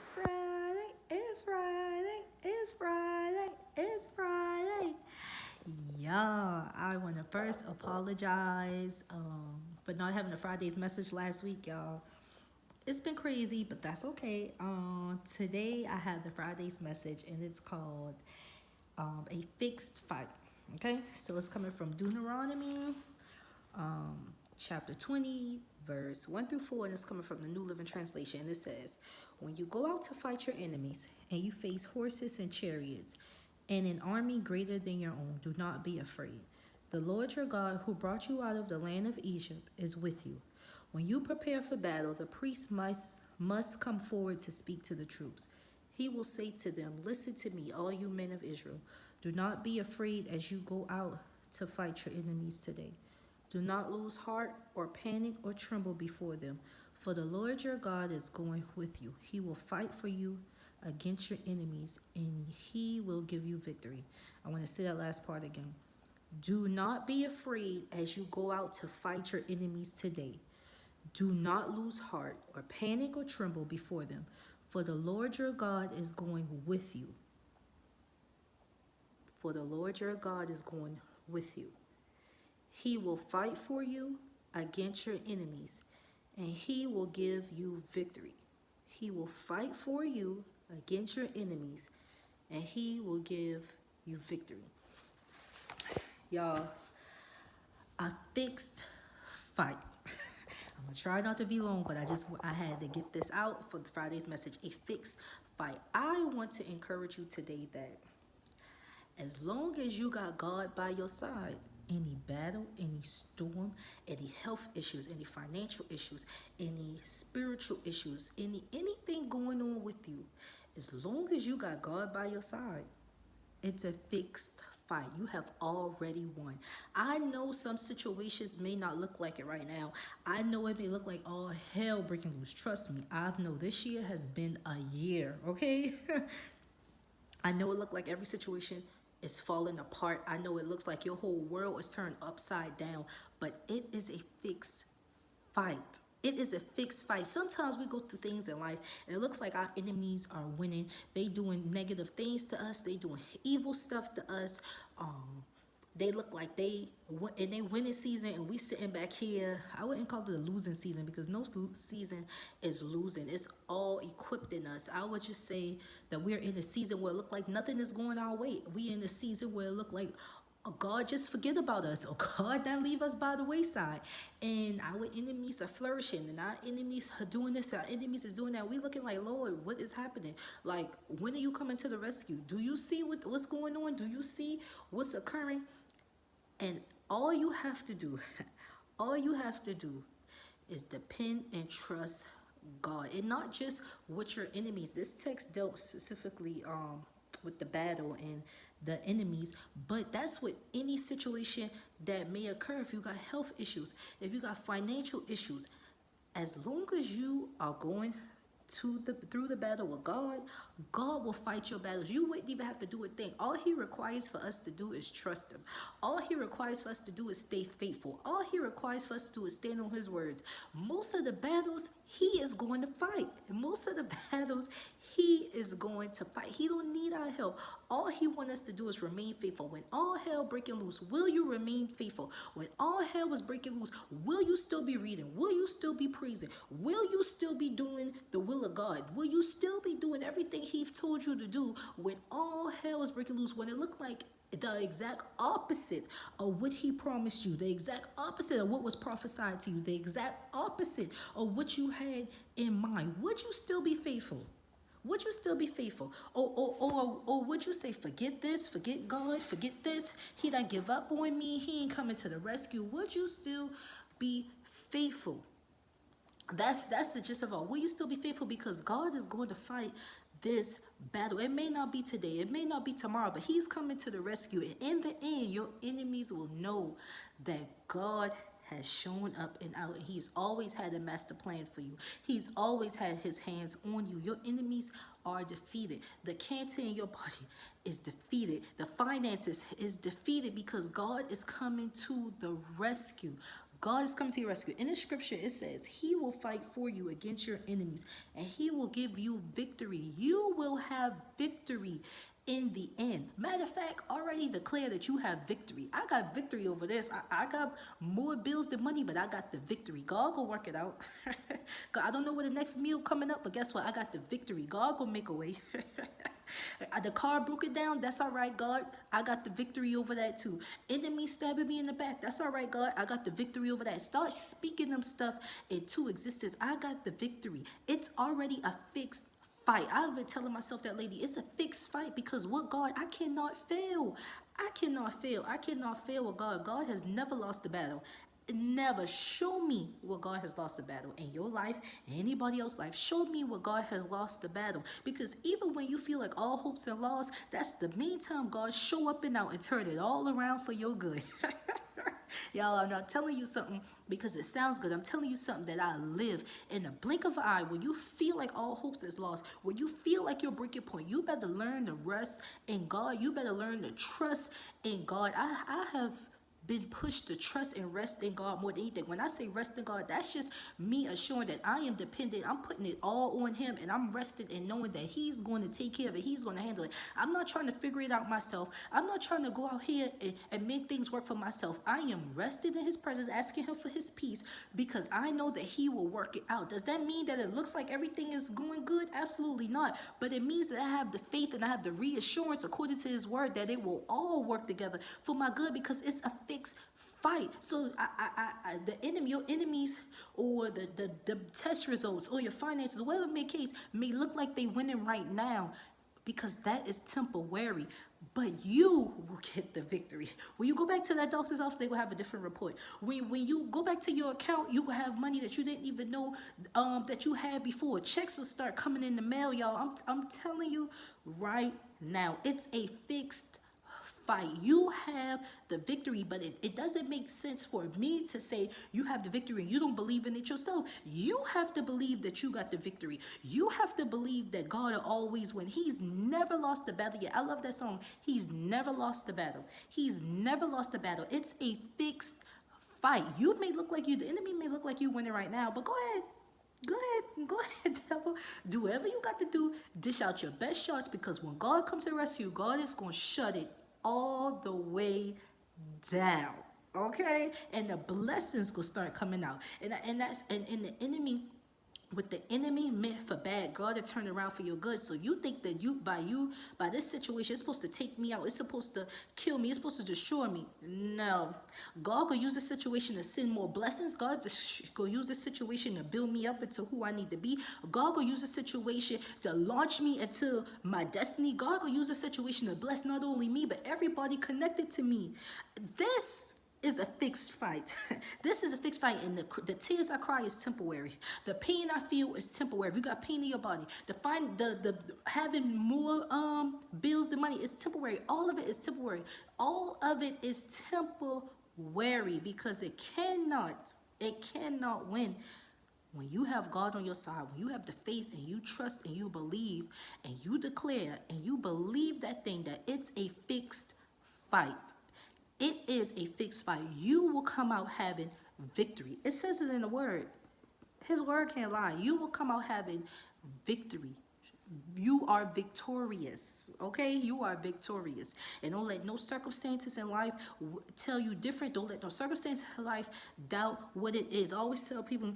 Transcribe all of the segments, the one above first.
It's Friday, it's Friday, it's Friday, it's Friday. Yeah, I want to first apologize for not having a Friday's message last week, y'all. It's been crazy, but that's okay. Today I have the Friday's message, and it's called a fixed fight. Okay, so it's coming from Deuteronomy chapter 20, verse 1 through 4, and it's coming from the New Living Translation. And it says, when you go out to fight your enemies and you face horses and chariots and an army greater than your own, do not be afraid. The Lord your God, who brought you out of the land of Egypt, is with you. When you prepare for battle, the priest must come forward to speak to the troops. He will say to them, listen to me, all you men of Israel. Do not be afraid as you go out to fight your enemies today. Do not lose heart or panic or tremble before them, for the Lord your God is going with you. He will fight for you against your enemies, and he will give you victory. I want to say that last part again. Do not be afraid as you go out to fight your enemies today. Do not lose heart or panic or tremble before them, for the Lord your God is going with you. For the Lord your God is going with you. He will fight for you against your enemies, and he will give you victory. He will fight for you against your enemies, and he will give you victory. Y'all, a fixed fight. I'm gonna try not to be long, but I had to get this out for the Friday's message. A fixed fight. I want to encourage you today that as long as you got God by your side, any battle, any storm, any health issues, any financial issues, any spiritual issues, anything going on with you, as long as you got God by your side, it's a fixed fight. You have already won. I know some situations may not look like it right now. I know it may look like all hell breaking loose. Trust me, I know this year has been a year, okay? I know it looked like every situation is falling apart. I know it looks like your whole world is turned upside down, but it is a fixed fight. It is a fixed fight. Sometimes we go through things in life and it looks like our enemies are winning. They doing negative things to us. They doing evil stuff to us. They look like they winning season, and we sitting back here. I wouldn't call it a losing season because no season is losing. It's all equipped in us. I would just say that we're in a season where it look like nothing is going our way. We in a season where it look like, oh, God just forget about us, or God not leave us by the wayside, and our enemies are flourishing, and our enemies are doing this, our enemies is doing that. We looking like, Lord, what is happening? Like, when are you coming to the rescue? Do you see what's going on? Do you see what's occurring? And all you have to do, all you have to do is depend and trust God, and not just with your enemies. This text dealt specifically with the battle and the enemies, but that's with any situation that may occur. If you got health issues, if you got financial issues, as long as you are going through the battle with God, God will fight your battles. You wouldn't even have to do a thing. All he requires for us to do is trust him. All he requires for us to do is stay faithful. All he requires for us to do is stand on his words. Most of the battles he is going to fight. And most of the battles he is going to fight. He don't need our help. All he wants us to do is remain faithful. When all hell breaking loose, will you remain faithful? When all hell was breaking loose, will you still be reading? Will you still be praising? Will you still be doing the will of God? Will you still be doing everything he told you to do when all hell was breaking loose? When it looked like the exact opposite of what he promised you, the exact opposite of what was prophesied to you, the exact opposite of what you had in mind, would you still be faithful? Would you still be faithful? Or would you say, forget this, forget God, forget this, he done give up on me, he ain't coming to the rescue? Would you still be faithful? That's the gist of all. Will you still be faithful? Because God is going to fight this battle. It may not be today, it may not be tomorrow, but he's coming to the rescue. And in the end, your enemies will know that God has shown up and out, and he's always had a master plan for you. He's always had his hands on you. Your enemies are defeated. The cancer in your body is defeated. The finances is defeated because God is coming to the rescue. God is coming to your rescue. In the scripture, it says, he will fight for you against your enemies, and he will give you victory. You will have victory in the end. Matter of fact, already declare that you have victory. I got victory over this. I got more bills than money, but I got the victory. God will work it out. God, I don't know what the next meal coming up, but guess what? I got the victory. God will make a way. The car broke it down. That's all right, God. I got the victory over that too. Enemy stabbing me in the back. That's all right, God. I got the victory over that. Start speaking them stuff into existence. I got the victory. It's already a fixed fight. I've been telling myself that, lady, it's a fixed fight because with God, I cannot fail. I cannot fail. I cannot fail with God. God has never lost the battle. Never. Show me where God has lost the battle in your life, anybody else's life. Show me where God has lost the battle. Because even when you feel like all hopes are lost, that's the main time God show up and out and turn it all around for your good. Y'all, I'm not telling you something because it sounds good. I'm telling you something that I live in a blink of an eye. When you feel like all hopes is lost, when you feel like your breaking point, you better learn to rest in God. You better learn to trust in God. I have been pushed to trust and rest in God more than anything. When I say rest in God, that's just me assuring that I am dependent. I'm putting it all on him, and I'm rested in knowing that he's going to take care of it. He's going to handle it. I'm not trying to figure it out myself. I'm not trying to go out here and make things work for myself. I am rested in his presence, asking him for his peace because I know that he will work it out. Does that mean that it looks like everything is going good? Absolutely not. But it means that I have the faith and I have the reassurance according to his word that it will all work together for my good because it's a fixed fight. So the enemy, your enemies, or the test results, or your finances, whatever may case, may look like they winning right now, because that is temporary. But you will get the victory. When you go back to that doctor's office, they will have a different report. When you go back to your account, you will have money that you didn't even know that you had before. Checks will start coming in the mail, y'all. I'm telling you right now, it's a fixed fight. You have the victory, but it doesn't make sense for me to say you have the victory and you don't believe in it yourself. You have to believe that you got the victory. You have to believe that God will always win. He's never lost the battle yet. I love that song. He's never lost the battle. He's never lost the battle. It's a fixed fight. You may look like the enemy may look like you winning right now, but go ahead. Go ahead, devil. Do whatever you got to do. Dish out your best shots, because when God comes to rescue, God is going to shut it all the way down, okay? And the blessings will start coming out. And the enemy, what the enemy meant for bad, God to turn around for your good. So you think that by this situation, it's supposed to take me out. It's supposed to kill me. It's supposed to destroy me. No. God will use the situation to send more blessings. God will use the situation to build me up into who I need to be. God will use the situation to launch me into my destiny. God will use the situation to bless not only me, but everybody connected to me. This is a fixed fight. This is a fixed fight, and the tears I cry is temporary. The pain I feel is temporary. If you got pain in your body, the having more bills than money is temporary. All of it is temporary. All of it is temporary, because it cannot win. When you have God on your side, when you have the faith and you trust and you believe and you declare and you believe that thing, that it's a fixed fight. It is a fixed fight. You will come out having victory. It says it in the word. His word can't lie. You will come out having victory. You are victorious, okay? You are victorious. And don't let no circumstances in life tell you different. Don't let no circumstances in life doubt what it is. I always tell people,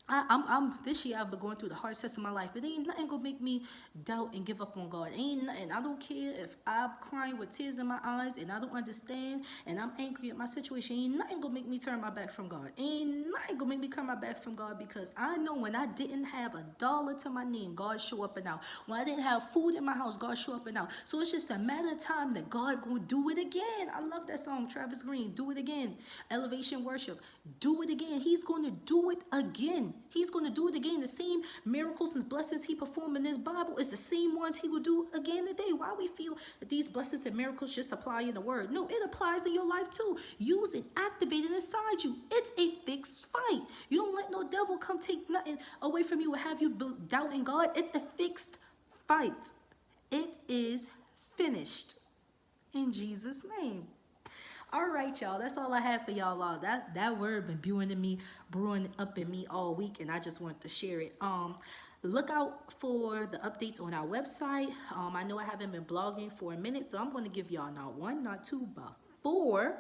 I'm this year I've been going through the hardest test of my life, but ain't nothing gonna make me doubt and give up on God. Ain't nothing. I don't care if I'm crying with tears in my eyes and I don't understand and I'm angry at my situation. Ain't nothing gonna make me turn my back from God. Ain't nothing gonna make me turn my back from God, because I know when I didn't have $1 to my name, God show up and out. When I didn't have food in my house, God show up and out. So it's just a matter of time that God gonna do it again. I love that song, Travis Green. Do it again. Elevation Worship. Do it again. He's gonna do it again. He's going to do it again. The same miracles and blessings he performed in this Bible is the same ones he will do again today. Why we feel that these blessings and miracles just apply in the word? No, it applies in your life too. Use it, activate it inside you. It's a fixed fight. You don't let no devil come take nothing away from you or have you doubt in God. It's a fixed fight. It is finished in Jesus' name. All right, y'all. That's all I have for y'all. That word been brewing up in me all week, and I just wanted to share it. Look out for the updates on our website. I know I haven't been blogging for a minute, so I'm going to give y'all not one, not two, but four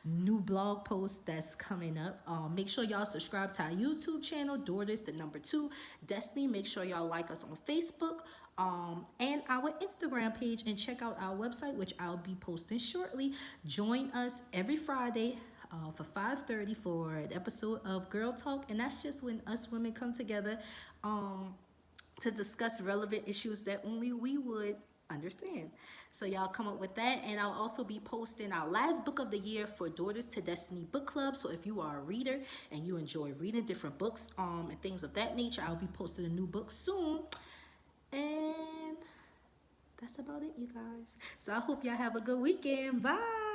new blog posts that's coming up. Make sure y'all subscribe to our YouTube channel, Daughters the number 2 Destiny. Make sure y'all like us on Facebook and our Instagram page, and check out our website, which I'll be posting shortly. Join us every Friday for 5:30 for an episode of Girl Talk, and that's just when us women come together to discuss relevant issues that only we would understand. So y'all come up with that, and I'll also be posting our last book of the year for Daughters to Destiny Book Club. So if you are a reader and you enjoy reading different books and things of that nature, I'll be posting a new book soon. And that's about it, you guys. So I hope y'all have a good weekend. Bye.